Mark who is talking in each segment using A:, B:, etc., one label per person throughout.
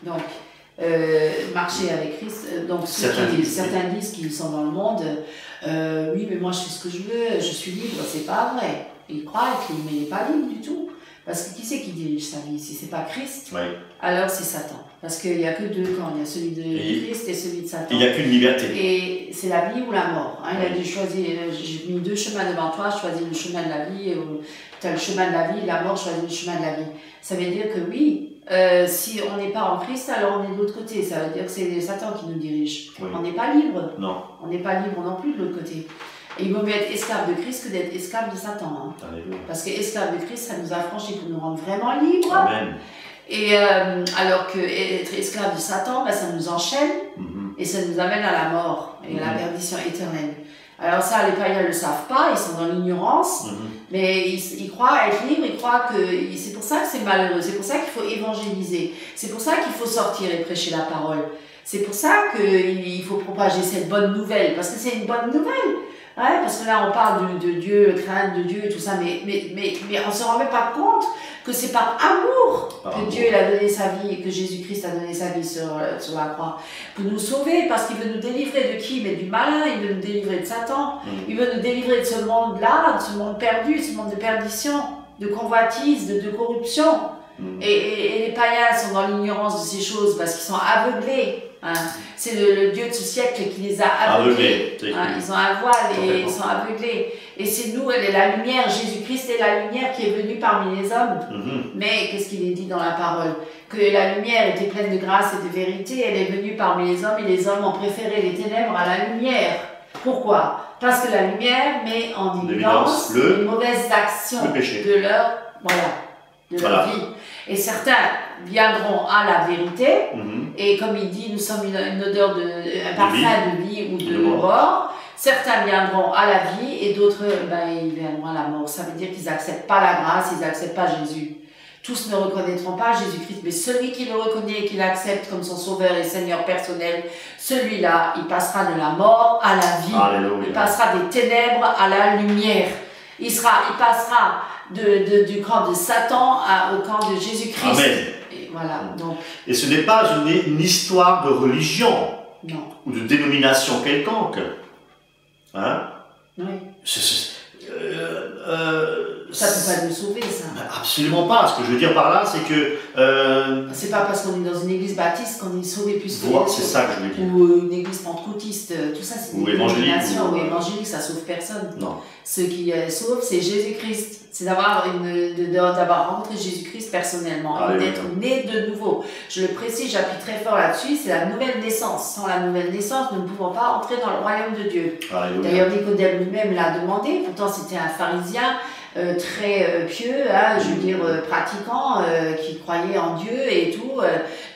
A: Donc, marcher avec Christ, donc certains disent qu'ils sont dans le monde, oui mais moi je fais ce que je veux, je suis libre, c'est pas vrai. Ils croient mais il n'est pas libre du tout. Parce que qui c'est qui dirige sa vie? Si c'est pas Christ, alors c'est Satan. Parce qu'il n'y a que deux camps, il y a celui de Christ et celui de Satan.
B: Il n'y a qu'une liberté.
A: Et c'est la vie ou la mort. Hein, il a dit choisir, j'ai mis deux chemins devant toi, choisis le chemin de la vie, tu as le chemin de la vie, la mort, choisis le chemin de la vie. Ça veut dire que oui, si on n'est pas en Christ, alors on est de l'autre côté. Ça veut dire que c'est Satan qui nous dirige. On n'est pas libre.
B: Non.
A: On n'est pas libre non plus de l'autre côté. Et il vaut mieux être esclave de Christ que d'être esclave de Satan. Hein. Parce que esclave de Christ, ça nous affranchit pour nous rendre vraiment libres.
B: Amen.
A: Et alors que être esclave de Satan, ben, ça nous enchaîne et ça nous amène à la mort et à la perdition éternelle. Alors ça, les païens ne le savent pas, ils sont dans l'ignorance, mais ils croient être libres, ils croient que... C'est pour ça que c'est malheureux, c'est pour ça qu'il faut évangéliser, c'est pour ça qu'il faut sortir et prêcher la parole. C'est pour ça qu'il faut propager cette bonne nouvelle, parce que c'est une bonne nouvelle. Ouais, parce que là on parle de Dieu, crainte de Dieu et tout ça, mais on ne se rend même pas compte que c'est par amour que Dieu a donné sa vie, que Jésus-Christ a donné sa vie sur la croix, pour nous sauver, parce qu'il veut nous délivrer de qui? Mais du malin, il veut nous délivrer de Satan, il veut nous délivrer de ce monde-là, de ce monde perdu, de ce monde de perdition, de convoitise, de corruption. Et les païens sont dans l'ignorance de ces choses parce qu'ils sont aveuglés. Hein. C'est le Dieu de ce siècle qui les a aveuglés. Hein. Ils ont un voile et ils sont aveuglés. Et c'est nous, elle est la lumière. Jésus-Christ est la lumière qui est venue parmi les hommes. Mais qu'est-ce qu'il est dit dans la parole? Que la lumière était pleine de grâce et de vérité. Elle est venue parmi les hommes et les hommes ont préféré les ténèbres à la lumière. Pourquoi? Parce que la lumière met en évidence les mauvaises actions de leur vie. Et certains viendront à la vérité, et comme il dit, nous sommes une odeur un parfum de vie ou de mort. Certains viendront à la vie, et d'autres, ils viendront à la mort. Ça veut dire qu'ils n'acceptent pas la grâce, ils n'acceptent pas Jésus. Tous ne reconnaîtront pas Jésus-Christ, mais celui qui le reconnaît et qui l'accepte comme son sauveur et Seigneur personnel, celui-là, il passera de la mort à la vie. Alléluia. Il passera des ténèbres à la lumière. Il passera du camp de Satan au camp de Jésus-Christ.
B: Amen.
A: Et voilà, donc.
B: Et ce n'est pas une histoire de religion ou de dénomination quelconque. Hein?
A: Oui. Ça ne peut pas nous sauver, ça.
B: Absolument pas. Ce que je veux dire par là, c'est que...
A: c'est pas parce qu'on est dans une église baptiste qu'on est sauvé plus que
B: c'est ça que je veux dire.
A: Ou une église pentecôtiste, tout ça, c'est une dénomination. Ou évangélique, ça sauve personne.
B: Non.
A: Ce qui sauve, c'est Jésus-Christ. C'est d'avoir rencontré Jésus-Christ personnellement, d'être né de nouveau. Je le précise, j'appuie très fort là-dessus, c'est la nouvelle naissance. Sans la nouvelle naissance, nous ne pouvons pas entrer dans le royaume de Dieu. D'ailleurs, Nicodème lui-même l'a demandé, pourtant c'était un pharisien très pieux, hein, je veux dire pratiquant, qui croyait en Dieu et tout,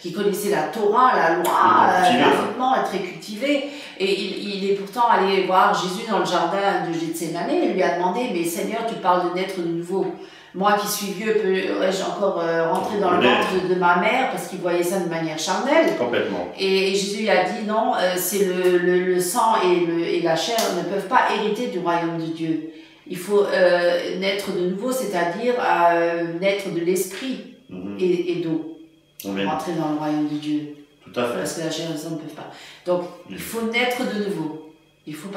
A: qui connaissait la Torah, la loi, parfaitement, très cultivé. Et il est pourtant allé voir Jésus dans le jardin de Gethsémane et lui a demandé, mais Seigneur, tu parles de naître de nouveau. Moi qui suis vieux, pourrais-je encore rentrer dans le ventre de ma mère, parce qu'il voyait ça de manière charnelle.
B: Complètement.
A: Et Jésus lui a dit non, c'est le sang et la chair ne peuvent pas hériter du royaume de Dieu. Il faut naître de nouveau, c'est-à-dire naître de l'esprit et d'eau, pour rentrer dans le royaume de Dieu.
B: Tout à fait.
A: Parce que la chair et le sang ne peuvent pas. Donc, il faut naître de nouveau. Il faut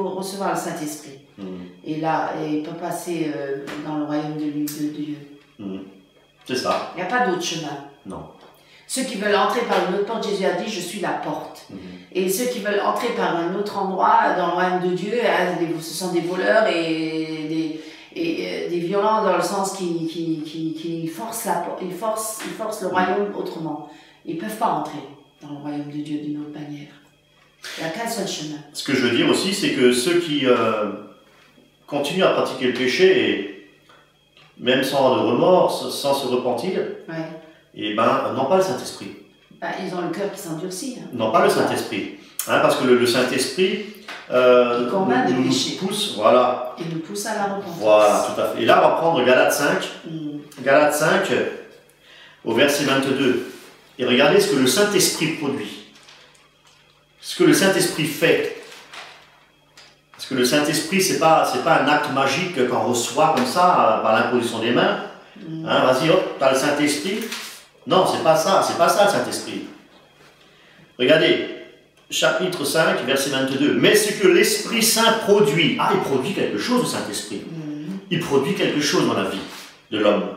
A: recevoir le Saint-Esprit. Et là, il peut passer dans le royaume de Dieu.
B: C'est ça.
A: Il n'y a pas d'autre chemin.
B: Non.
A: Ceux qui veulent entrer par une autre porte, Jésus a dit, je suis la porte. Et ceux qui veulent entrer par un autre endroit, dans le royaume de Dieu, ce sont des voleurs et des violents dans le sens qui forcent le royaume autrement. Ils ne peuvent pas entrer dans le royaume de Dieu d'une autre manière. Il n'y a qu'un seul chemin.
B: Ce que je veux dire aussi, c'est que ceux qui continuent à pratiquer le péché, et même sans avoir de remords, sans se repentir, n'ont pas le Saint-Esprit.
A: Ils ont le cœur qui s'endurcit.
B: N'ont pas le Saint-Esprit. Parce que le Saint-Esprit nous pousse, voilà.
A: Il nous pousse à la repentance.
B: Voilà, tout à fait. Et là, on va prendre Galates 5. Galates 5, au verset 22. Et regardez ce que le Saint-Esprit produit. Ce que le Saint-Esprit fait. Parce que le Saint-Esprit, c'est pas un acte magique qu'on reçoit comme ça, par l'imposition des mains. Vas-y, hop, tu as le Saint-Esprit. Non, c'est pas ça le Saint-Esprit. Regardez, chapitre 5, verset 22. Mais ce que l'Esprit Saint produit, il produit quelque chose, le Saint-Esprit. Il produit quelque chose dans la vie de l'homme.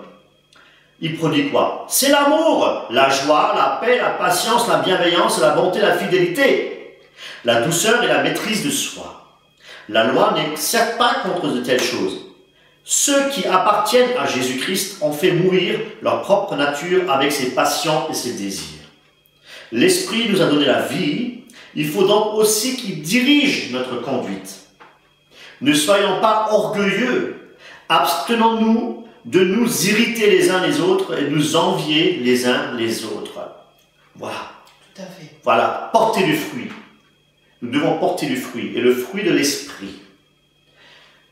B: Il produit quoi? C'est l'amour, la joie, la paix, la patience, la bienveillance, la bonté, la fidélité, la douceur et la maîtrise de soi. La loi n'est certes pas contre de telles choses. Ceux qui appartiennent à Jésus-Christ ont fait mourir leur propre nature avec ses passions et ses désirs. L'Esprit nous a donné la vie, il faut donc aussi qu'il dirige notre conduite. Ne soyons pas orgueilleux, abstenons-nous de nous irriter les uns les autres et nous envier les uns les autres. Voilà.
A: Tout à fait.
B: Voilà, porter du fruit. Nous devons porter du fruit, et le fruit de l'Esprit.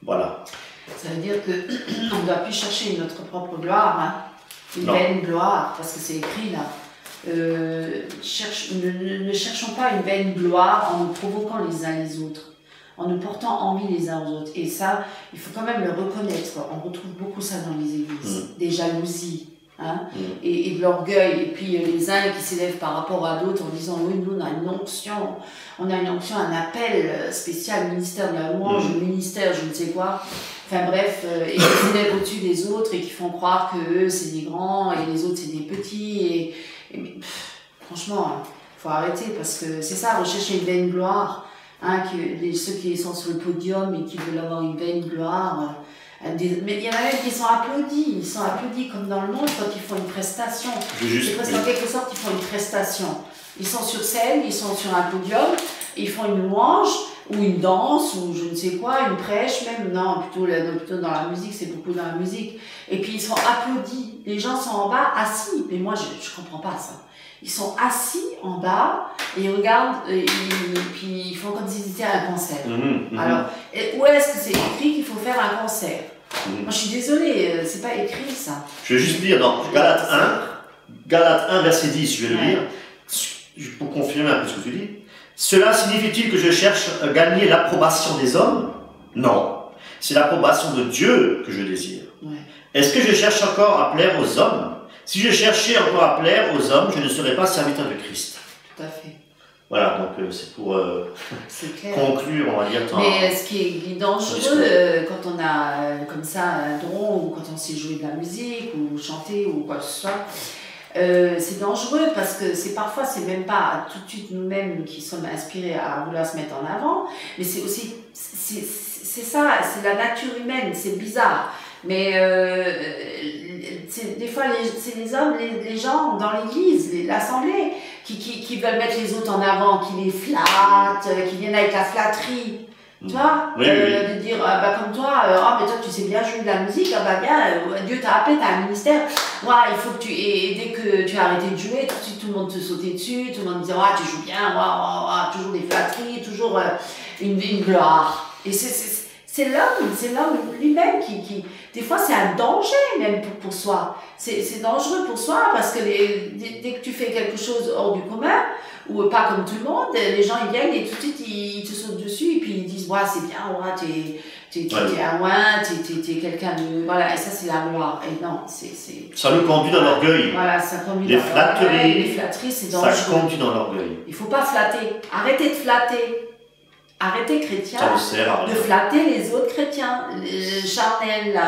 B: Voilà.
A: Ça veut dire qu'on ne doit plus chercher notre propre gloire, hein, une vaine gloire, parce que c'est écrit là. Ne cherchons pas une vaine gloire en nous provoquant les uns les autres, en nous portant envie les uns aux autres. Et ça, il faut quand même le reconnaître. On retrouve beaucoup ça dans les églises. Des jalousies, hein, et de l'orgueil. Et puis les uns qui s'élèvent par rapport à d'autres en disant oui, nous on a une onction, un appel spécial, ministère de la louange, ministère je ne sais quoi. Enfin bref, et qui s'élèvent au-dessus des autres et qui font croire que eux c'est des grands et les autres c'est des petits. Franchement, il faut arrêter parce que c'est ça, rechercher une vaine gloire. Hein, ceux qui sont sur le podium et qui veulent avoir une vaine gloire. Mais il y en a même qui sont applaudis. Ils sont applaudis comme dans le monde quand ils font une prestation. C'est parce qu'en quelque sorte, ils font une prestation. Ils sont sur scène, ils sont sur un podium, ils font une louange ou une danse ou je ne sais quoi, une prêche même. Non, plutôt dans la musique, c'est beaucoup dans la musique. Et puis ils sont applaudis. Les gens sont en bas, assis. Mais moi, je ne comprends pas ça. Ils sont assis en bas et ils regardent et puis ils font comme s'ils étaient à un concert. Alors, où est-ce que c'est écrit qu'il faut faire un concert? Moi, je suis désolée, c'est pas écrit ça.
B: Je vais juste lire dans Galates 1, verset 10, je vais le lire, pour confirmer un peu ce que tu dis. Cela signifie-t-il que je cherche à gagner l'approbation des hommes? Non, c'est l'approbation de Dieu que je désire. Est-ce que je cherche encore à plaire aux hommes? Si je cherchais encore à plaire aux hommes, je ne serais pas serviteur de Christ.
A: Tout à fait.
B: Voilà, donc c'est pour conclure, on va dire.
A: Mais ce qui est dangereux quand on a comme ça un don, ou quand on sait jouer de la musique, ou chanter, ou quoi que ce soit, c'est dangereux parce que parfois, c'est même pas tout de suite nous-mêmes qui sommes inspirés à vouloir se mettre en avant, mais c'est aussi, c'est ça, c'est la nature humaine, c'est bizarre. Mais des fois, c'est les hommes, les gens dans l'église, l'assemblée, qui veulent mettre les autres en avant, qui les flattent, qui viennent avec la flatterie. Tu vois, de dire, comme toi, mais toi tu sais bien jouer de la musique, bien, Dieu t'a appelé, t'as un ministère, il faut que et dès que tu as arrêté de jouer, tout de suite tout le monde te sautait dessus, tout le monde disait, tu joues bien, toujours des flatteries, toujours une gloire. Et c'est l'homme lui-même qui des fois c'est un danger même pour soi. C'est dangereux pour soi parce que dès que tu fais quelque chose hors du commun, ou pas comme tout le monde, les gens ils viennent et tout de suite ils te sautent dessus et puis ils disent c'est bien, t'es un ouin, t'es quelqu'un de... Voilà, et ça c'est la gloire. Et non,
B: ça nous conduit dans l'orgueil.
A: Voilà, ça conduit
B: les
A: dans
B: flatteries.
A: Les flatteries, c'est dangereux.
B: Ça conduit dans l'orgueil.
A: Il faut pas flatter. Arrêtez de flatter. Arrêtez, chrétiens, de flatter les autres chrétiens, charnels,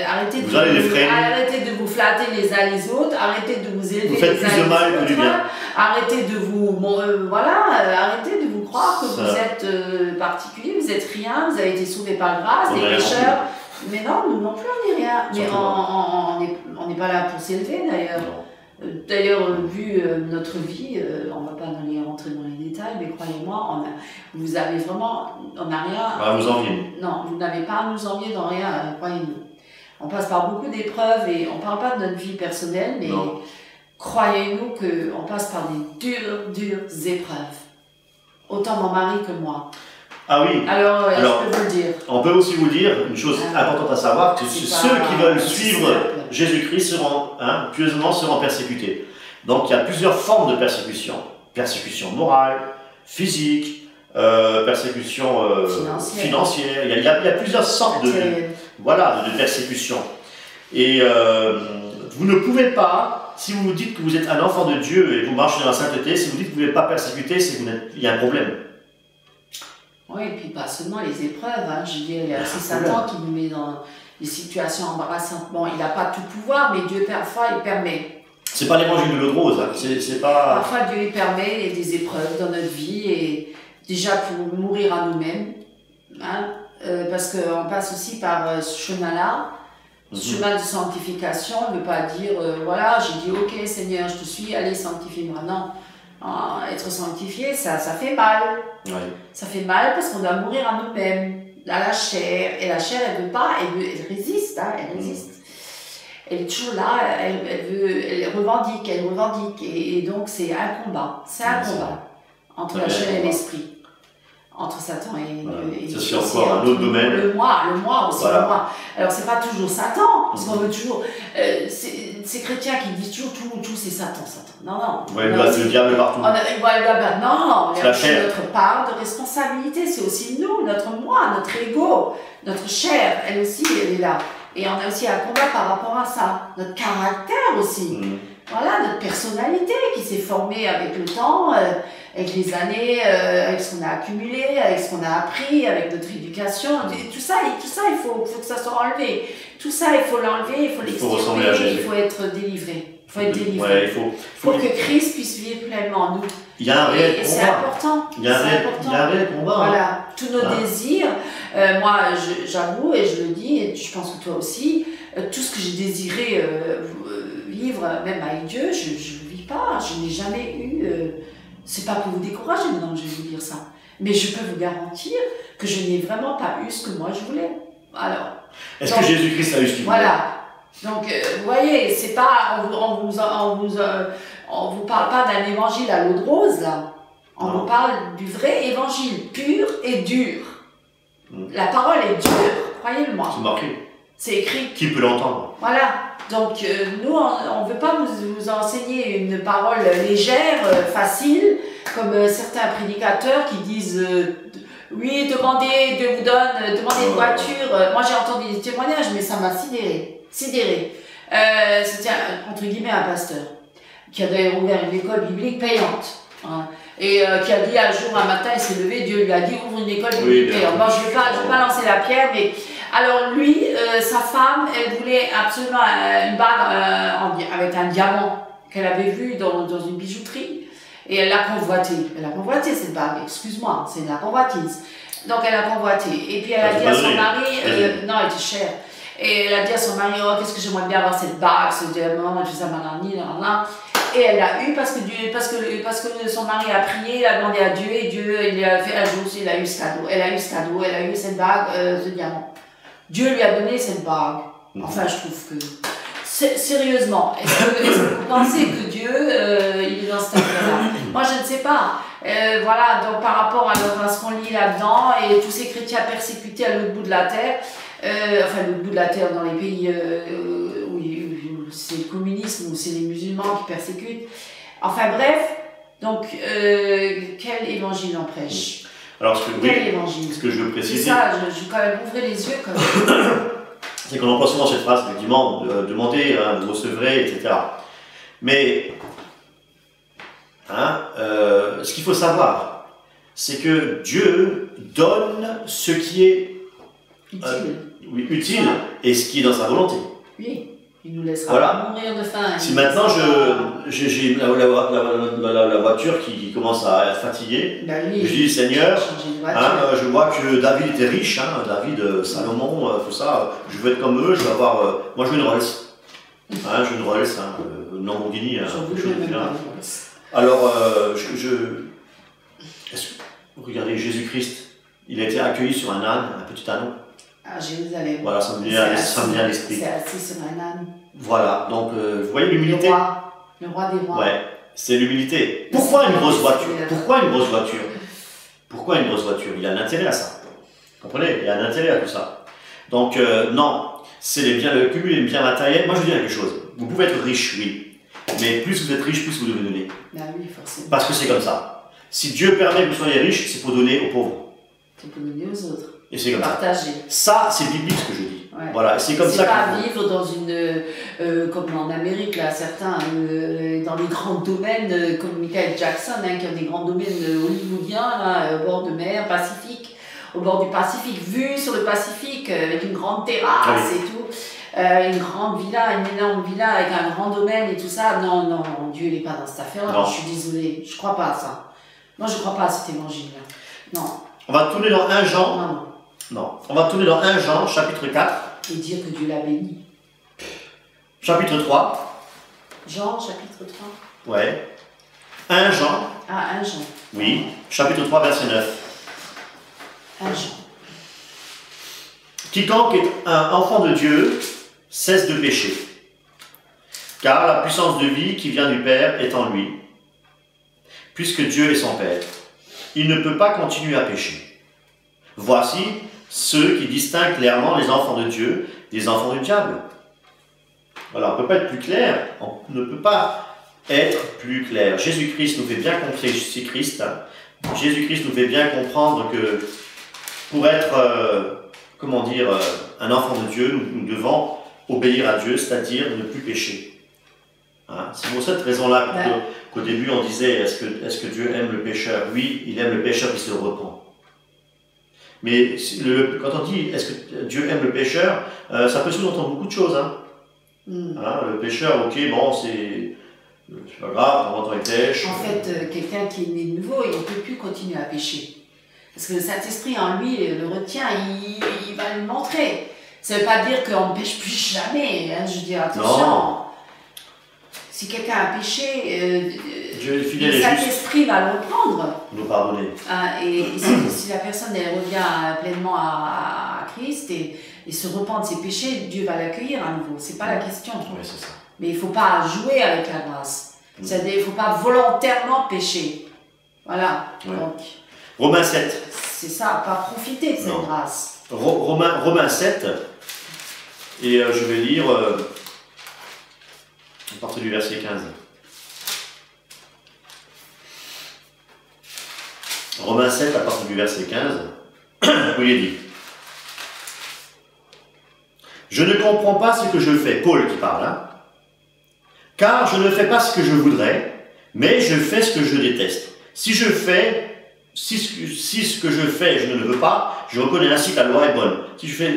A: arrêtez de vous flatter les uns les autres, arrêtez de vous élever
B: vous faites
A: les uns
B: plus de mal que du bien.
A: Arrêtez de vous, arrêtez de vous croire que vous êtes particulier, vous êtes rien, vous avez été sauvés par grâce, des pécheurs. Mais non, nous non plus on n'est rien. Mais on n'est pas là pour s'élever d'ailleurs. D'ailleurs, vu notre vie, on ne va pas rentrer dans les détails, mais croyez-moi, vous avez vraiment, on n'a rien
B: à vous envier.
A: Non, vous n'avez pas à nous envier dans rien, croyez-nous. On passe par beaucoup d'épreuves et on ne parle pas de notre vie personnelle, mais croyez-nous qu'on passe par des dures épreuves. Autant mon mari que moi.
B: Ah oui.
A: Alors je peux vous le dire.
B: On peut aussi vous dire une chose importante à savoir, que ceux qui veulent suivre Jésus-Christ pieusement seront persécutés. Donc il y a plusieurs formes de persécution. Persécution morale, physique, persécution financière. Il y a plusieurs sortes de persécution. Et vous ne pouvez pas, si vous vous dites que vous êtes un enfant de Dieu et que vous marchez dans la sainteté, si vous dites que vous ne pouvez pas persécuter, c'est qu'il y a un problème.
A: Oui, et puis pas seulement les épreuves, hein. Je veux dire, il y a aussi Satan qui nous met dans des situations embarrassantes. Bon, il n'a pas tout pouvoir, mais Dieu, parfois, il permet.
B: C'est pas l'évangile de l'eau de rose, hein. C'est pas...
A: Parfois, Dieu il permet des épreuves dans notre vie, et déjà pour mourir à nous-mêmes, hein, parce qu'on passe aussi par ce chemin-là, ce chemin de sanctification. On ne veut pas dire, voilà, j'ai dit, ok Seigneur, je te suis, allez, sanctifie-moi. Non, être sanctifié, ça fait mal.
B: Ouais.
A: Ça fait mal parce qu'on doit mourir à nous-mêmes, à la chair. Et la chair, elle veut pas, elle résiste, hein, elle résiste. Elle est toujours là, elle revendique. Et donc, c'est un combat. C'est un combat entre la chair et l'esprit. Entre Satan et Dieu.
B: Ça, c'est encore un autre domaine.
A: Le moi aussi,
B: voilà.
A: le moi. Alors, c'est pas toujours Satan, parce qu'on veut toujours... ces chrétiens qui disent toujours tout c'est Satan. Non.
B: Ouais, le diable partout.
A: Non, il y a
B: chair.
A: notre part de responsabilité. C'est aussi nous, notre moi, notre ego, notre chair. Elle aussi, elle est là. Et on a aussi un combat par rapport à ça. Notre caractère aussi. Voilà, notre personnalité qui s'est formée avec le temps, avec les années, avec ce qu'on a accumulé, avec ce qu'on a appris, avec notre éducation. Tout ça, il faut que ça soit enlevé. Tout ça, il faut l'enlever, il faut l'extirper, il faut être délivré. Il faut être délivré.
B: Ouais,
A: pour que Christ puisse vivre pleinement en nous.
B: Il y a un réel combat.
A: C'est important.
B: Il y a un réel combat.
A: Voilà, tous nos désirs. Moi, j'avoue et je le dis, et je pense que toi aussi, tout ce que j'ai désiré vivre, même avec Dieu, je ne le vis pas. Je n'ai jamais eu. C'est pas pour vous décourager maintenant que je vais vous dire ça. Mais je peux vous garantir que je n'ai vraiment pas eu ce que moi je voulais. Alors.
B: Est-ce que Jésus-Christ a eu ce qu'il voulait?
A: Voilà. Donc, vous voyez, c'est pas. On vous parle pas d'un évangile à l'eau de rose, là. On vous parle du vrai évangile, pur et dur. La parole est dure, croyez-le-moi.
B: C'est marqué.
A: C'est écrit.
B: Qui peut l'entendre?
A: Voilà. Donc, nous, on ne veut pas vous enseigner une parole légère, facile, comme certains prédicateurs qui disent oui, demandez, Dieu vous donne, demandez une voiture. Moi, j'ai entendu des témoignages, mais ça m'a sidéré. C'était, entre guillemets, un pasteur qui avait ouvert une école biblique payante. Hein, et qui a dit un jour, un matin, il s'est levé, Dieu lui a dit ouvre une école biblique payante. Moi, je ne vais pas lancer la pierre, mais alors lui, sa femme, elle voulait absolument une bague avec un diamant qu'elle avait vu dans une bijouterie. Et elle l'a convoité. Elle a convoité cette bague, excuse-moi, c'est de la convoitise. Donc elle a convoité. Et puis elle a dit à son mari, non, elle était chère. Et elle a dit à son mari, oh, qu'est-ce que j'aimerais bien avoir cette bague, ce diamant, tout ça, nanana. Et elle l'a eu parce que son mari a prié, il a demandé à Dieu, et Dieu, il a fait un jour, il a eu ce cadeau. Elle a eu ce cadeau, elle a eu cette bague, ce diamant. Dieu lui a donné cette bague. Enfin, je trouve que... Sérieusement, est-ce que vous pensez que Dieu, il est dans cette affaire-là? Moi, je ne sais pas. Voilà, donc par rapport à ce qu'on lit là-dedans, et tous ces chrétiens persécutés à l'autre bout de la terre, enfin, l'autre bout de la terre dans les pays où c'est le communisme, où c'est les musulmans qui persécutent. Enfin, bref, donc, quel évangile on prêche?
B: Alors,
A: quel évangile?
B: Ce que je veux préciser...
A: C'est ça, je vais quand même ouvrir les yeux quand même.
B: C'est qu'on emploie souvent cette phrase, effectivement, demander, vous recevrez, etc. Mais, ce qu'il faut savoir, c'est que Dieu donne ce qui est utile et ce qui est dans sa volonté.
A: Oui, il nous laissera pas mourir de faim.
B: Si maintenant j'ai la voiture qui commence à être fatiguée, je dis Seigneur, je vois que David était riche, David, Salomon, tout ça, je veux être comme eux, je veux avoir, moi je veux une Rolls, je veux une Rolls, une Lamborghini, quelque chose de bien. Alors, regardez Jésus-Christ, il a été accueilli sur un âne, un petit âne.
A: À Jérusalem.
B: Voilà, ça me vient à l'esprit.
A: C'est assis sur un âne.
B: Voilà, donc vous voyez l'humilité.
A: Le roi des rois.
B: Ouais, c'est l'humilité. Pourquoi une grosse voiture? Pourquoi une grosse voiture? Pourquoi une grosse voiture? Il y a un intérêt à ça. Vous comprenez? Il y a un intérêt à tout ça. Donc, non, c'est le cumul des biens matériels. Moi, je dis quelque chose. Vous pouvez être riche, oui. Mais plus vous êtes riche, plus vous devez donner.
A: Ben oui, forcément.
B: Parce que c'est comme ça. Si Dieu permet que vous soyez riche, c'est pour donner aux pauvres.
A: C'est pour donner aux autres.
B: Et c'est comme
A: partager.
B: Ça, c'est biblique ce que je dis.
A: Ouais.
B: Voilà, c'est comme ça.
A: C'est pas vivre dans une, comme en Amérique, là, certains, dans les grands domaines, comme Michael Jackson, hein, qui a des grands domaines hollywoodiens, là, au bord de mer, Pacifique, au bord du Pacifique, vue sur le Pacifique, avec une grande terrasse et tout. Une grande villa, une énorme villa avec un grand domaine et tout ça. Non, non, Dieu il n'est pas dans cette affaire-là. Je suis désolée, je crois pas à ça. Moi, je crois pas à cet évangile-là. Non.
B: On va tourner dans 1 Jean.
A: Non.
B: Non. On va tourner dans 1 Jean, chapitre 4.
A: Et dire que Dieu l'a béni.
B: Chapitre 3.
A: Jean, chapitre 3.
B: Ouais. 1 Jean.
A: Ah, 1 Jean.
B: Oui. Chapitre 3, verset 9.
A: 1 Jean.
B: Quiconque est un enfant de Dieu cesse de pécher, car la puissance de vie qui vient du Père est en lui. Puisque Dieu est son Père, il ne peut pas continuer à pécher. Voici ceux qui distinguent clairement les enfants de Dieu des enfants du diable. Voilà, on ne peut pas être plus clair, on ne peut pas être plus clair. Jésus-Christ nous fait bien comprendre, c'est Christ, hein. Jésus-Christ nous fait bien comprendre que pour être, comment dire, un enfant de Dieu, nous devons obéir à Dieu, c'est-à-dire ne plus pécher. Hein? C'est pour cette raison-là qu'au début on disait, est-ce que Dieu aime le pécheur? Oui, il aime le pécheur qui se repent. Mais quand on dit, est-ce que Dieu aime le pécheur, ça peut sous-entendre beaucoup de choses. Hein? Hein, le pécheur, ok, bon, c'est pas grave, on entend il pêche.
A: En fait, quelqu'un qui est né de nouveau, il ne peut plus continuer à pécher. Parce que le Saint-Esprit en lui le retient, il va lui montrer. Ça ne veut pas dire qu'on ne pêche plus jamais, hein, je veux dire, attention. Non. Si quelqu'un a péché, le Saint-Esprit va le reprendre.
B: Nous pardonner.
A: Et si la personne elle revient pleinement à Christ et se repent de ses péchés, Dieu va l'accueillir à nouveau. Ce n'est pas la question.
B: Oui, c'est ça.
A: Mais il ne faut pas jouer avec la grâce. C'est-à-dire il ne faut pas volontairement pécher. Voilà.
B: Ouais.
A: Donc,
B: Romains 7.
A: C'est ça, pas profiter de cette grâce.
B: Romains 7, et je vais lire à partir du verset 15. Romains 7, à partir du verset 15, où il est dit: je ne comprends pas ce que je fais, Paul qui parle, hein, car je ne fais pas ce que je voudrais, mais je fais ce que je déteste. Si ce que je fais, je ne le veux pas, je reconnais ainsi que la loi est bonne. Si je fais,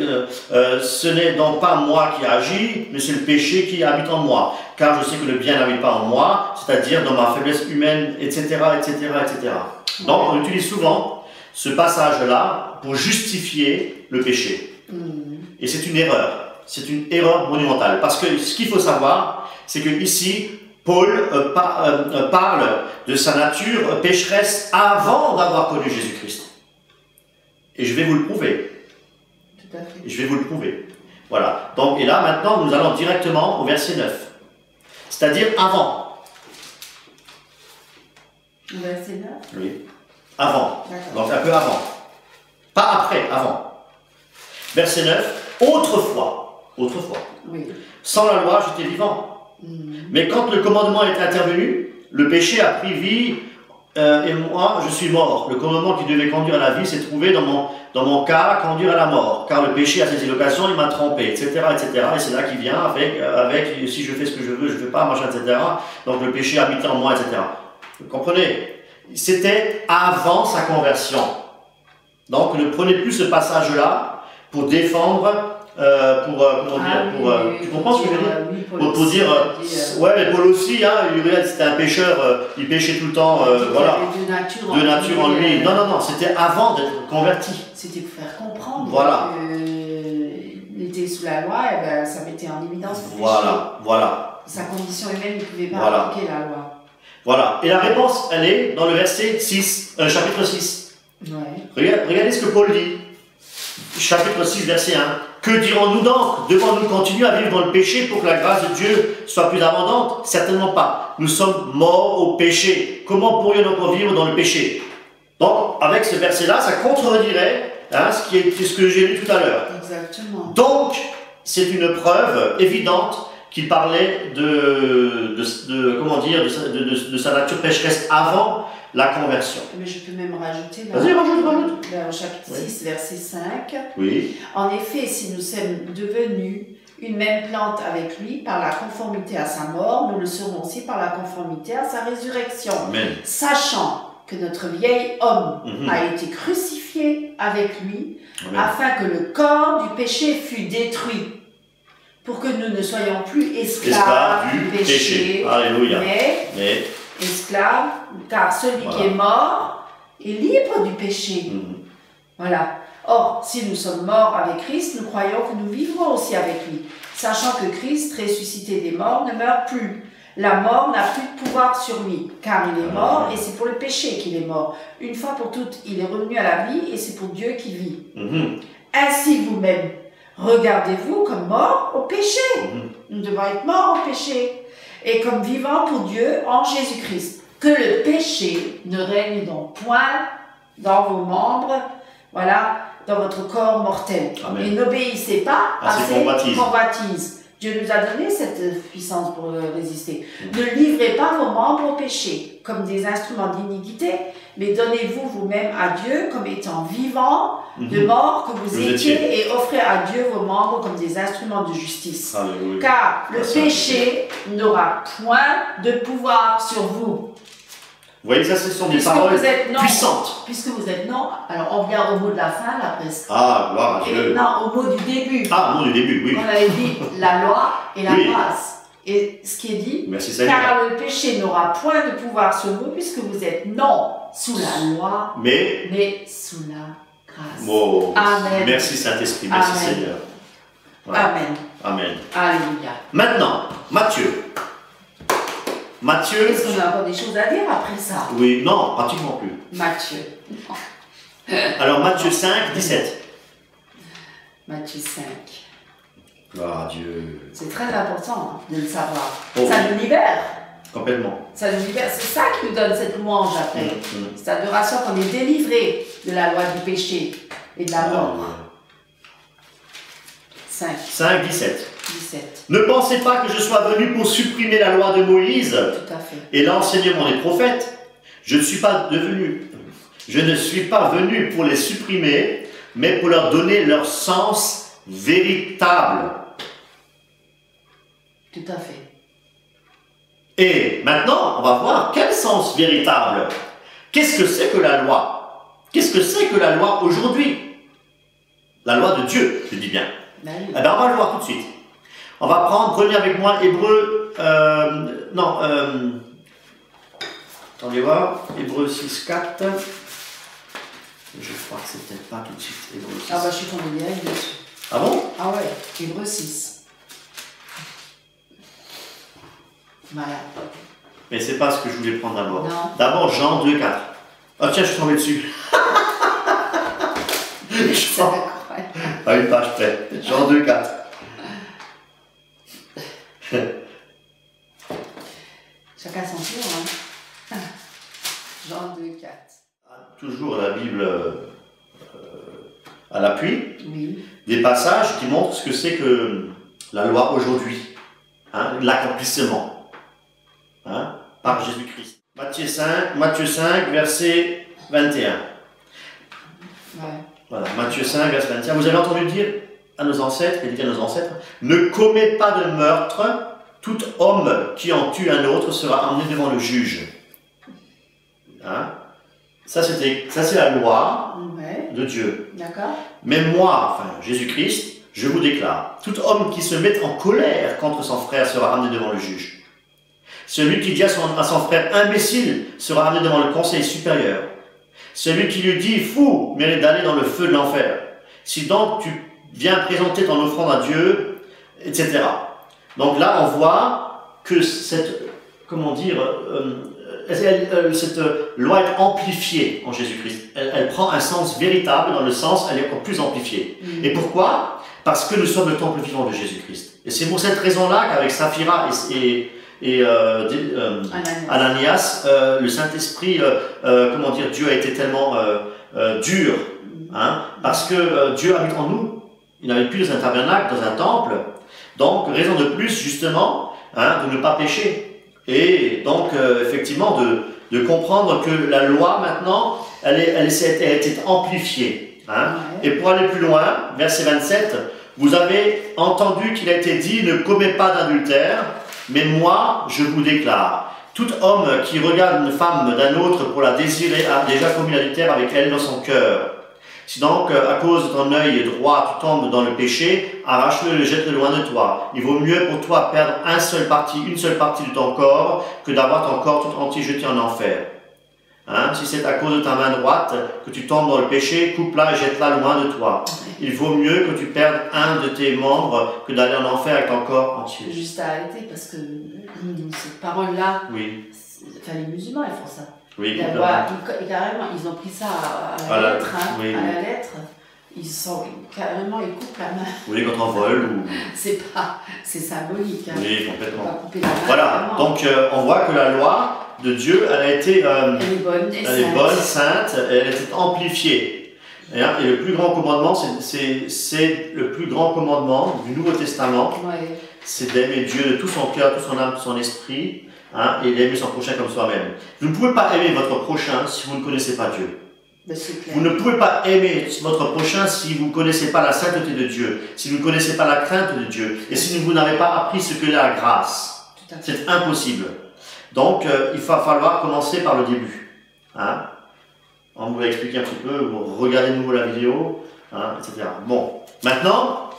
B: ce n'est donc pas moi qui agis, mais c'est le péché qui habite en moi. Car je sais que le bien n'habite pas en moi, c'est-à-dire dans ma faiblesse humaine, etc., etc., etc. Donc on utilise souvent ce passage-là pour justifier le péché. Et c'est une erreur. C'est une erreur monumentale. Parce que ce qu'il faut savoir, c'est que ici, Paul parle de sa nature pécheresse avant d'avoir connu Jésus-Christ. Et je vais vous le prouver.
A: Tout à fait.
B: Je vais vous le prouver. Voilà. Donc, et là, maintenant, nous allons directement au verset 9. C'est-à-dire avant.
A: Verset 9 ?
B: Oui. Avant.
A: D'accord.
B: Donc, un peu avant. Pas après, avant. Verset 9. Autrefois.
A: Oui.
B: Sans la loi, j'étais vivant. Mais quand le commandement est intervenu, le péché a pris vie et moi, je suis mort. Le commandement qui devait conduire à la vie s'est trouvé dans mon cas conduire à la mort. Car le péché, à cette occasion, il m'a trompé, etc., etc. Et c'est là qu'il vient avec si je fais ce que je veux, je ne fais pas, machin, etc. Donc le péché habite en moi, etc. Vous comprenez? C'était avant sa conversion. Donc ne prenez plus ce passage-là pour défendre... tu comprends ce que je veux dire?
A: Oui,
B: pour dire, ouais, mais Paul aussi, hein, c'était un pécheur, il péchait tout le temps, voilà, de nature en lui. Non, c'était avant d'être converti.
A: C'était pour faire comprendre
B: voilà.
A: qu'il était sous la loi, et ben, ça mettait en évidence le péché.
B: Voilà.
A: Sa condition humaine ne pouvait pas appliquer la loi.
B: Voilà, et la réponse, elle est dans le verset 6, chapitre 6.
A: Ouais.
B: Regardez ce que Paul dit. Chapitre 6, verset 1. Que dirons-nous donc? Devons-nous continuer à vivre dans le péché pour que la grâce de Dieu soit plus abondante? Certainement pas. Nous sommes morts au péché. Comment pourrions-nous encore vivre dans le péché? Donc, avec ce verset-là, ça contredirait ce que j'ai lu tout à l'heure.
A: Exactement.
B: Donc, c'est une preuve évidente qu'il parlait comment dire, de sa nature pécheresse avant la conversion.
A: Mais je peux même rajouter là.
B: Vas-y, rajoute.
A: Au chapitre 6, verset 5.
B: Oui.
A: En effet, si nous sommes devenus une même plante avec lui par la conformité à sa mort, nous le serons aussi par la conformité à sa résurrection.
B: Amen.
A: Sachant que notre vieil homme a été crucifié avec lui, afin que le corps du péché fût détruit, pour que nous ne soyons plus esclaves du péché,
B: Alléluia.
A: mais esclaves, car celui qui est mort est libre du péché. Voilà. Or, si nous sommes morts avec Christ, nous croyons que nous vivrons aussi avec lui, sachant que Christ, ressuscité des morts, ne meurt plus. La mort n'a plus de pouvoir sur lui, car il est mort et c'est pour le péché qu'il est mort. Une fois pour toutes, il est revenu à la vie et c'est pour Dieu qui vit. Ainsi vous-même, regardez-vous comme morts au péché. Nous devons être morts au péché et comme vivants pour Dieu en Jésus-Christ. Que le péché ne règne donc point dans vos membres, voilà, dans votre corps mortel.
B: Amen.
A: Et n'obéissez pas à ces convoitises. Dieu nous a donné cette puissance pour résister. Ne livrez pas vos membres au péché comme des instruments d'iniquité, mais donnez-vous vous-même à Dieu comme étant vivants de mort que vous étiez et offrez à Dieu vos membres comme des instruments de justice.
B: Alléluia.
A: Car le péché n'aura point de pouvoir sur vous.
B: Vous voyez, ça, ce sont des paroles puissantes.
A: Puisque vous êtes non, alors on vient au mot de la fin, là, presque.
B: Ah, gloire à Dieu.
A: Non, au mot du début.
B: Ah, au mot du début, oui.
A: On avait dit la loi et la grâce. Et ce qui est dit, car le péché n'aura point de pouvoir sur vous, puisque vous êtes non sous la loi, mais sous la grâce.
B: Oh,
A: Amen.
B: Merci Saint-Esprit, merci Seigneur.
A: Voilà. Amen.
B: Amen.
A: Alléluia.
B: Maintenant, Matthieu.
A: Est-ce qu'on a encore des choses à dire après ça?
B: Oui, non, pratiquement plus.
A: Matthieu.
B: Alors, Matthieu 5, 17.
A: Matthieu 5.
B: Gloire à Dieu.
A: C'est très important de le savoir.
B: Oh,
A: ça nous libère.
B: Complètement.
A: Ça nous libère. C'est ça qui nous donne cette louange après. Cette adoration qu'on est délivré de la loi du péché et de la mort. 5,
B: 17.
A: 17.
B: Ne pensez pas que je sois venu pour supprimer la loi de Moïse
A: Tout à fait.
B: et l'enseignement des prophètes. Je ne suis pas venu pour les supprimer, mais pour leur donner leur sens véritable.
A: Tout à fait.
B: Et maintenant, on va voir quel sens véritable. Qu'est-ce que c'est que la loi? Qu'est-ce que c'est que la loi aujourd'hui? La loi de Dieu, je dis bien.
A: Ben oui.
B: Eh bien, on va le voir tout de suite. On va prendre, prenez avec moi Hébreux, attendez voir, Hébreux 6, 4. Je crois que c'est peut-être pas tout de suite, Hébreux 6.
A: Ah bah je suis tombée direct dessus.
B: Ah bon?
A: Ah ouais, Hébreux 6. Voilà.
B: Mais c'est pas ce que je voulais prendre d'abord.
A: Non.
B: D'abord, Jean 2, 4. Oh tiens, je suis tombé dessus. À une page près. Jean 2, 4.
A: Chacun son tour, hein. Jean 2, 4.
B: Toujours la Bible à l'appui.
A: Oui.
B: Des passages qui montrent ce que c'est que la loi aujourd'hui. Hein, l'accomplissement. Hein, par Jésus-Christ. Matthieu 5, verset 21.
A: Ouais.
B: Voilà, Matthieu 5, verset 21. Vous avez entendu dire à nos ancêtres, il dit à nos ancêtres, ne commets pas de meurtre, tout homme qui en tue un autre sera emmené devant le juge. Hein? Ça, c'est la loi de Dieu.
A: D'accord.
B: Mais moi, enfin Jésus-Christ, je vous déclare, tout homme qui se met en colère contre son frère sera amené devant le juge. Celui qui dit à son frère imbécile sera amené devant le conseil supérieur. Celui qui lui dit fou mérite d'aller dans le feu de l'enfer. Si donc tu viens présenter ton offrande à Dieu, etc. Donc là, on voit que cette, cette loi est amplifiée en Jésus-Christ. Elle prend un sens véritable, dans le sens, elle est encore plus amplifiée. Et pourquoi? Parce que nous sommes le temple vivant de Jésus-Christ. Et c'est pour cette raison-là qu'avec Saphira et Ananias, le Saint-Esprit, Dieu a été tellement dur, hein, parce que Dieu habite en nous. Il n'habite plus dans un tabernacle, dans un temple, Donc, raison de plus, justement, de ne pas pécher. Et donc, effectivement, de comprendre que la loi, maintenant, elle a été amplifiée. Et pour aller plus loin, verset 27, vous avez entendu qu'il a été dit, ne commets pas d'adultère, mais moi, je vous déclare, tout homme qui regarde une femme d'un autre pour la désirer a déjà commis l'adultère avec elle dans son cœur. Si donc, à cause de ton œil droit, tu tombes dans le péché, arrache-le et le jette-le loin de toi. Il vaut mieux pour toi perdre une seule partie de ton corps que d'avoir ton corps tout entier jeté en enfer. Si c'est à cause de ta main droite que tu tombes dans le péché, coupe-la et jette-la loin de toi. Il vaut mieux que tu perdes un de tes membres que d'aller en enfer avec ton corps entier.
A: Juste à arrêter parce que cette parole-là, les musulmans ils font ça.
B: Oui,
A: carrément, ils ont pris ça à la lettre. À la lettre. Ils coupent la main.
B: Oui, quand on vole ou...
A: c'est symbolique.
B: Oui, complètement.
A: On va couper la main,
B: voilà, donc on voit que la loi de Dieu, elle a été...
A: elle est bonne,
B: sainte, elle a été amplifiée. Et le plus grand commandement, c'est le plus grand commandement du Nouveau Testament, c'est d'aimer Dieu de tout son cœur, toute son âme, tout son esprit, et d'aimer son prochain comme soi-même. Vous ne pouvez pas aimer votre prochain si vous ne connaissez pas Dieu. Vous ne pouvez pas aimer votre prochain si vous ne connaissez pas la sainteté de Dieu, si vous ne connaissez pas la crainte de Dieu, et si vous n'avez pas appris ce que la grâce. C'est impossible. Donc, il va falloir commencer par le début. On vous l'a expliqué un petit peu, vous regardez de nouveau la vidéo, etc. Bon, maintenant,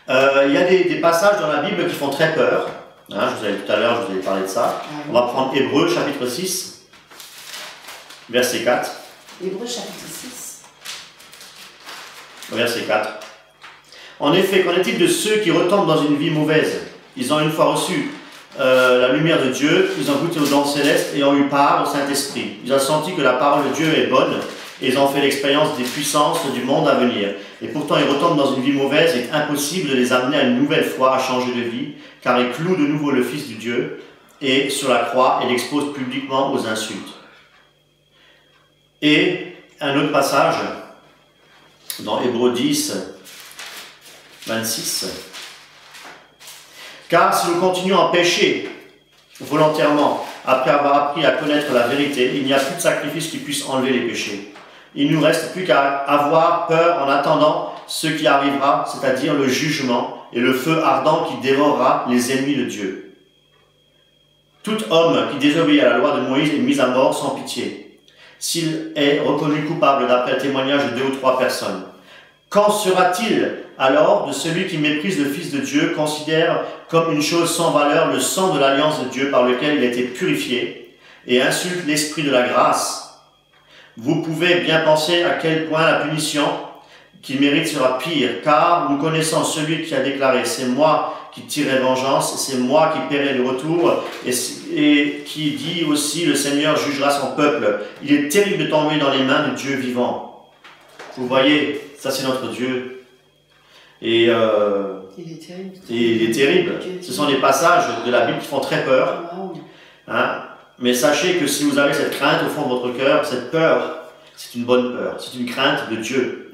B: il y a des passages dans la Bible qui font très peur. Je vous avais tout à l'heure, je vous avais parlé de ça. On va prendre Hébreux, chapitre 6, verset 4.
A: Hébreux, chapitre 6.
B: Verset 4. En effet, qu'en est-il de ceux qui retombent dans une vie mauvaise? Ils ont une fois reçu la lumière de Dieu, ils ont goûté aux dons célestes et ont eu part au Saint-Esprit. Ils ont senti que la parole de Dieu est bonne et ils ont fait l'expérience des puissances du monde à venir. Et pourtant, ils retombent dans une vie mauvaise et il est impossible de les amener à une nouvelle fois à changer de vie, car ils clouent de nouveau le Fils de Dieu et sur la croix et l'exposent publiquement aux insultes. Et un autre passage dans Hébreux 10, 26. Car si nous continuons à pécher volontairement, après avoir appris à connaître la vérité, il n'y a plus de sacrifice qui puisse enlever les péchés. Il ne nous reste plus qu'à avoir peur en attendant ce qui arrivera, c'est-à-dire le jugement et le feu ardent qui dévorera les ennemis de Dieu. Tout homme qui désobéit à la loi de Moïse est mis à mort sans pitié, s'il est reconnu coupable d'après le témoignage de 2 ou 3 personnes. Qu'en sera-t-il alors de celui qui méprise le Fils de Dieu, considère comme une chose sans valeur le sang de l'alliance de Dieu par lequel il a été purifié, et insulte l'esprit de la grâce? Vous pouvez bien penser à quel point la punition qu'il mérite sera pire, car nous connaissons celui qui a déclaré « C'est moi qui tirerai vengeance, c'est moi qui paierai le retour », et qui dit aussi « Le Seigneur jugera son peuple ». Il est terrible de tomber dans les mains de Dieu vivant. Vous voyez, ça c'est notre Dieu. Et il est terrible. Ce sont des passages de la Bible qui font très peur. Mais sachez que si vous avez cette crainte au fond de votre cœur, cette peur, c'est une bonne peur, c'est une crainte de Dieu.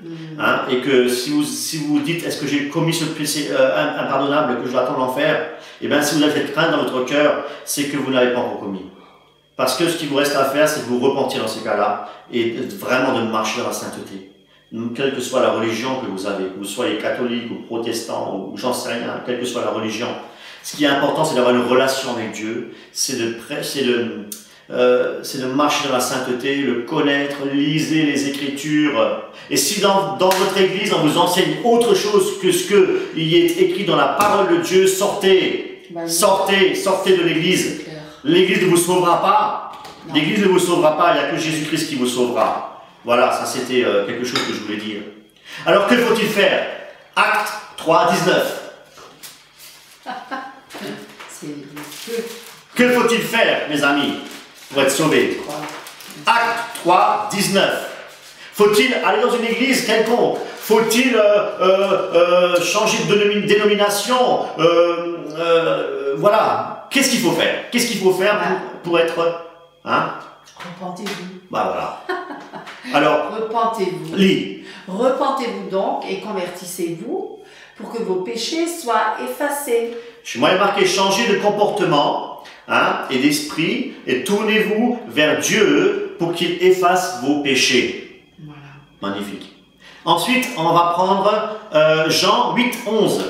B: Et que si vous dites, est-ce que j'ai commis ce péché impardonnable que je dois attendre l'enfer? Et bien si vous avez cette crainte dans votre cœur, c'est que vous n'avez pas encore commis. Parce que ce qu'il vous reste à faire, c'est de vous repentir dans ces cas-là et vraiment de marcher dans la sainteté. Quelle que soit la religion que vous avez, que vous soyez catholique ou protestant ou j'en sais rien, quelle que soit la religion, ce qui est important, c'est d'avoir une relation avec Dieu, c'est de marcher dans la sainteté, le connaître, lisez les Écritures. Et si dans votre église, on vous enseigne autre chose que ce qu'il est écrit dans la parole de Dieu, sortez de l'église. L'église ne vous sauvera pas. L'église ne vous sauvera pas, il n'y a que Jésus-Christ qui vous sauvera. Voilà, ça c'était quelque chose que je voulais dire. Alors que faut-il faire? Acte 3, 19. Que faut-il faire, mes amis, pour être sauvés? Acte 3, 19. Faut-il aller dans une église quelconque? Faut-il changer de dénomination? Voilà. Qu'est-ce qu'il faut faire? Qu'est-ce qu'il faut faire pour être...
A: Repentez-vous.
B: Voilà. Alors,
A: repentez-vous.
B: Lis.
A: Repentez-vous donc et convertissez-vous pour que vos péchés soient effacés.
B: Chez moi, il est marqué changer de comportement et d'esprit et tournez-vous vers Dieu pour qu'il efface vos péchés.
A: Voilà.
B: Magnifique. Ensuite, on va prendre Jean 8, 11.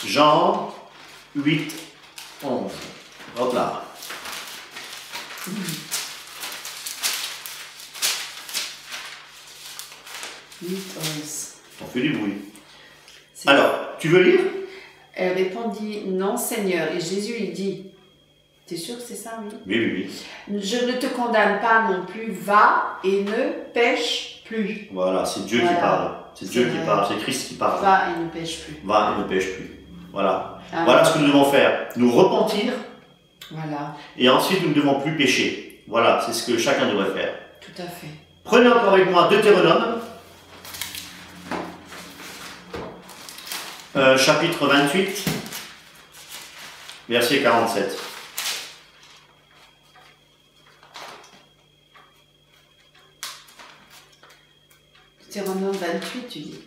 B: Jean 8, 11. Hop là. On fait du bruit. Alors, tu veux lire?
A: Elle répondit, non Seigneur. Et Jésus lui dit, t'es sûr que c'est ça, oui?
B: Oui.
A: Je ne te condamne pas non plus, va et ne pêche plus.
B: Voilà, c'est Dieu qui parle. C'est Dieu qui parle, c'est Christ qui parle.
A: Va et ne pêche plus.
B: Va et ne pêche plus. Voilà. Voilà ce que nous devons faire. Nous repentir.
A: Voilà.
B: Et ensuite, nous ne devons plus pécher. Voilà, c'est ce que chacun devrait faire.
A: Tout à fait.
B: Prenez encore avec moi Deutéronome. Chapitre 28, verset 47.
A: Deutéronome 28, tu dis.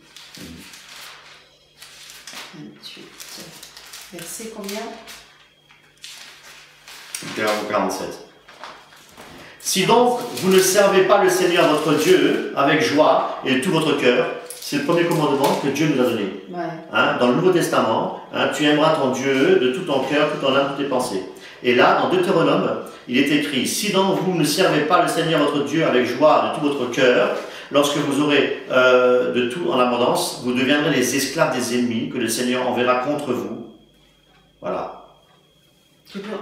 A: 28. Verset combien?
B: 47. Si donc vous ne servez pas le Seigneur votre Dieu avec joie et de tout votre cœur, c'est le premier commandement que Dieu nous a donné.
A: Ouais.
B: Dans le Nouveau Testament, tu aimeras ton Dieu de tout ton cœur, tout ton âme, toutes tes pensées. Et là, dans Deutéronome, il est écrit, si donc vous ne servez pas le Seigneur votre Dieu avec joie de tout votre cœur, lorsque vous aurez de tout en abondance, vous deviendrez les esclaves des ennemis que le Seigneur enverra contre vous. Voilà.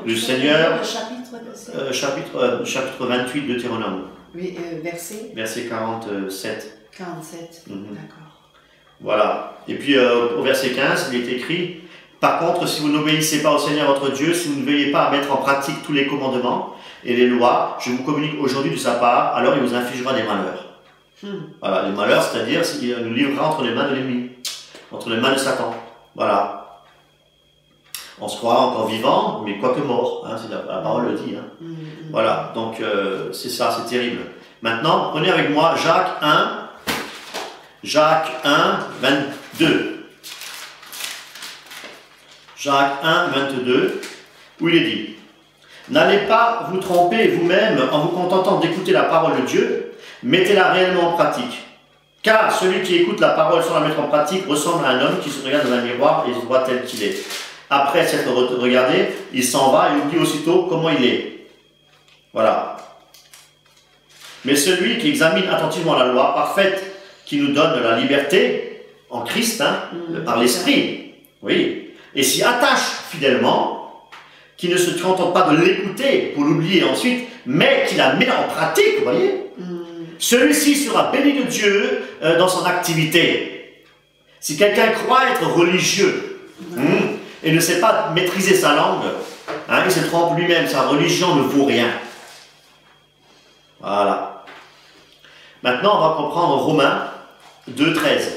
B: Le Seigneur, chapitre 28 de Deutéronome.
A: Oui, verset
B: 47.
A: 47, d'accord.
B: Voilà. Et puis au verset 15, il est écrit, par contre, si vous n'obéissez pas au Seigneur votre Dieu, si vous ne veillez pas à mettre en pratique tous les commandements et les lois, je vous communique aujourd'hui de sa part, alors il vous infligera des malheurs. Voilà, les malheurs, c'est-à-dire qu'il nous livrera entre les mains de l'ennemi, entre les mains de Satan. Voilà. On se croit encore vivant, mais quoique mort, c'est la parole le dit. Voilà, donc c'est ça, c'est terrible. Maintenant, prenez avec moi Jacques 1, 22. Jacques 1, 22, où il est dit, n'allez pas vous tromper vous-même en vous contentant d'écouter la parole de Dieu, mettez-la réellement en pratique. Car celui qui écoute la parole sans la mettre en pratique ressemble à un homme qui se regarde dans un miroir et se voit tel qu'il est. Après s'être regardé, il s'en va et oublie aussitôt comment il est. Voilà. Mais celui qui examine attentivement la loi parfaite qui nous donne la liberté en Christ, par l'Esprit, oui, et s'y attache fidèlement, qui ne se contente pas de l'écouter pour l'oublier ensuite, mais qui la met en pratique, vous voyez, celui-ci sera béni de Dieu dans son activité. Si quelqu'un croit être religieux, et ne sait pas maîtriser sa langue, il se trompe lui-même, sa religion ne vaut rien. Voilà. Maintenant, on va comprendre Romains 2, 13.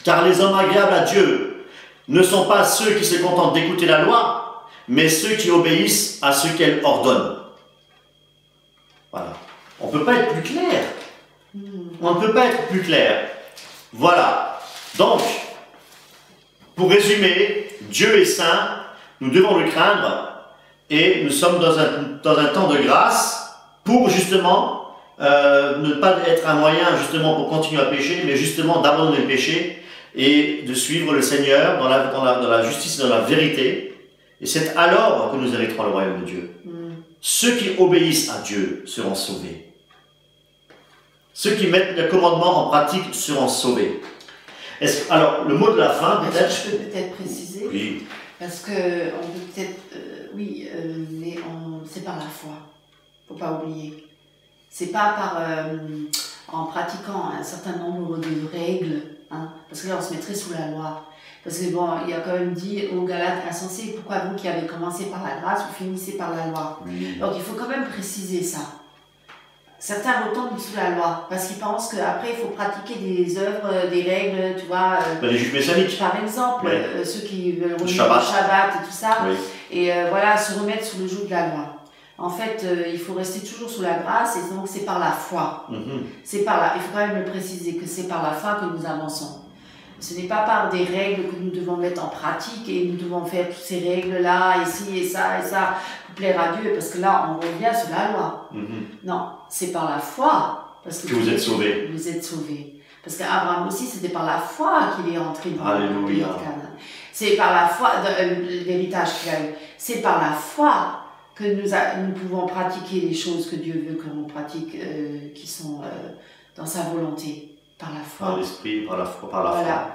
B: Car les hommes agréables à Dieu ne sont pas ceux qui se contentent d'écouter la loi, mais ceux qui obéissent à ce qu'elle ordonne. Voilà. On ne peut pas être plus clair. On ne peut pas être plus clair. Voilà. Donc, pour résumer, Dieu est saint, nous devons le craindre, et nous sommes dans un temps de grâce pour justement ne pas être un moyen justement pour continuer à pécher, mais justement d'abandonner le péché et de suivre le Seigneur dans la justice et dans la vérité. Et c'est alors que nous hériterons le royaume de Dieu. Ceux qui obéissent à Dieu seront sauvés. Ceux qui mettent le commandement en pratique seront sauvés. Alors, le mot de la fin, peut-être...
A: Je peux peut-être préciser.
B: Oui.
A: Parce qu'on peut peut-être... mais c'est par la foi. Il ne faut pas oublier. C'est pas en pratiquant un certain nombre de règles. Parce que là, on se mettrait sous la loi. Parce que bon, il a quand même dit aux Galates insensés, pourquoi vous qui avez commencé par la grâce, vous finissez par la loi. Donc il faut quand même préciser ça. Certains retombent sous la loi, parce qu'ils pensent qu'après il faut pratiquer des œuvres, des règles, tu vois.
B: Les juifs messianiques.
A: Par exemple, ceux qui veulent remettre le Shabbat et tout ça, et voilà, se remettre sous le joug de la loi. En fait, il faut rester toujours sous la grâce et donc c'est par la foi.
B: Mhm.
A: Il faut quand même le préciser que c'est par la foi que nous avançons. Ce n'est pas par des règles que nous devons mettre en pratique et nous devons faire toutes ces règles-là, ici et ça, pour plaire à Dieu, parce que là, on revient sur la loi. Non, c'est par la foi. Parce que
B: vous êtes sauvés.
A: Vous êtes sauvés. Parce qu'Abraham aussi, c'était par la foi qu'il est entré dans le pays de Canaan. C'est par la foi, l'héritage qu'il a eu. C'est par la foi que nous pouvons pratiquer les choses que Dieu veut que l'on pratique, qui sont dans sa volonté. Par la foi.
B: Par l'esprit, par la foi, par la foi.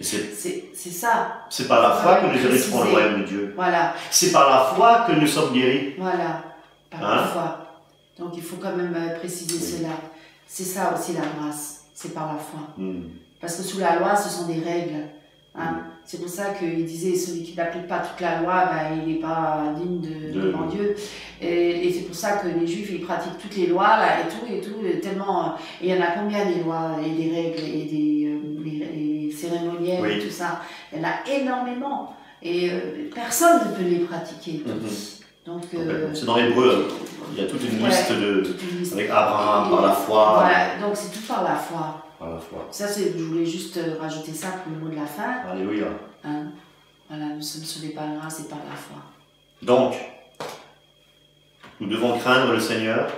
A: C'est ça.
B: C'est par la foi que nous hériterons le royaume de Dieu.
A: Voilà.
B: C'est par la foi que nous sommes guéris.
A: Voilà, par la foi. Donc il faut quand même préciser cela. C'est ça aussi la grâce, c'est par la foi. Parce que sous la loi, ce sont des règles. C'est pour ça qu'il disait, celui qui n'applique pas toute la loi, il n'est pas digne devant Dieu. Et c'est pour ça que les Juifs, ils pratiquent toutes les lois, là, et tout, tellement... Et il y en a combien des lois, et des règles, et des cérémoniels, et tout ça. Il y en a énormément. Et personne ne peut les pratiquer tous. Donc,
B: c'est dans l'Hébreu, il y a toute une liste avec Abraham, par la foi.
A: Voilà, donc c'est tout par la foi.
B: Par la foi.
A: Ça, je voulais juste rajouter ça pour le mot de la fin.
B: Alléluia.
A: Voilà, nous sommes sauvés par la grâce et par la foi.
B: Donc, nous devons craindre le Seigneur,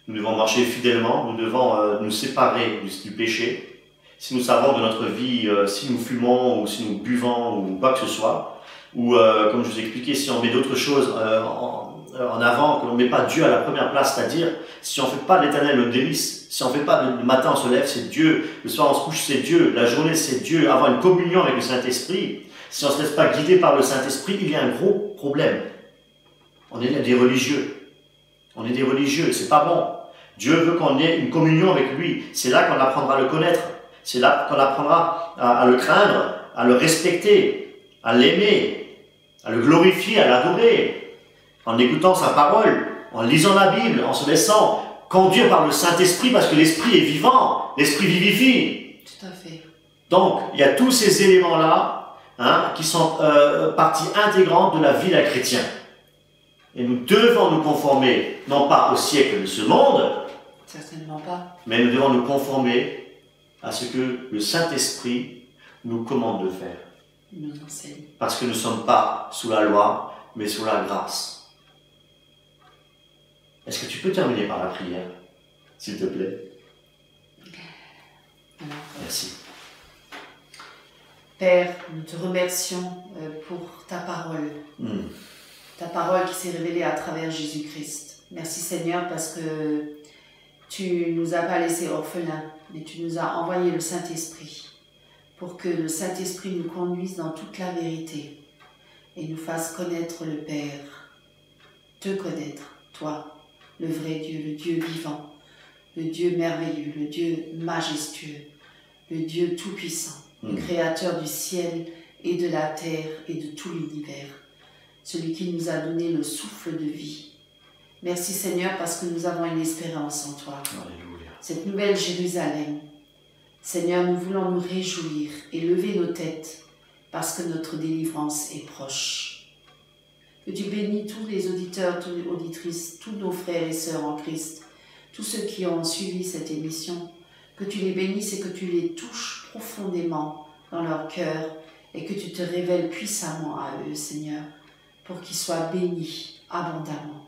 B: nous devons marcher fidèlement, nous devons nous séparer du péché. Si nous savons de notre vie, si nous fumons ou si nous buvons ou quoi que ce soit, ou comme je vous ai expliqué, si on met d'autres choses en avant, que l'on ne met pas Dieu à la première place, c'est-à-dire si on ne fait pas de l'Éternel le délice, si on ne fait pas le matin on se lève, c'est Dieu, le soir on se couche, c'est Dieu, la journée c'est Dieu, avoir une communion avec le Saint-Esprit, si on ne se laisse pas guider par le Saint-Esprit, il y a un gros problème. On est des religieux. On est des religieux, c'est pas bon. Dieu veut qu'on ait une communion avec lui. C'est là qu'on apprendra à le connaître. C'est là qu'on apprendra à le craindre, à le respecter, à l'aimer, à le glorifier, à l'adorer. En écoutant sa parole, en lisant la Bible, en se laissant conduire par le Saint-Esprit, parce que l'Esprit est vivant, l'Esprit vivifie.
A: Tout à fait.
B: Donc, il y a tous ces éléments-là qui sont partie intégrante de la vie d'un chrétien. Et nous devons nous conformer, non pas au siècle de ce monde,
A: certainement pas,
B: mais nous devons nous conformer à ce que le Saint-Esprit nous commande de faire.
A: Nous enseigne.
B: Parce que nous ne sommes pas sous la loi, mais sous la grâce. Est-ce que tu peux terminer par la prière, s'il te plaît? Merci.
A: Père, nous te remercions pour ta parole. Ta parole qui s'est révélée à travers Jésus-Christ. Merci Seigneur parce que tu ne nous as pas laissés orphelins, mais tu nous as envoyé le Saint-Esprit pour que le Saint-Esprit nous conduise dans toute la vérité et nous fasse connaître le Père, te connaître, toi, le vrai Dieu, le Dieu vivant, le Dieu merveilleux, le Dieu majestueux, le Dieu tout-puissant, le Créateur du ciel et de la terre et de tout l'univers, celui qui nous a donné le souffle de vie. Merci Seigneur parce que nous avons une espérance en toi.
B: Alléluia.
A: Cette nouvelle Jérusalem. Seigneur, nous voulons nous réjouir et lever nos têtes parce que notre délivrance est proche. Que tu bénis tous les auditeurs, toutes les auditrices, tous nos frères et sœurs en Christ, tous ceux qui ont suivi cette émission, que tu les bénisses et que tu les touches profondément dans leur cœur et que tu te révèles puissamment à eux, Seigneur, pour qu'ils soient bénis abondamment.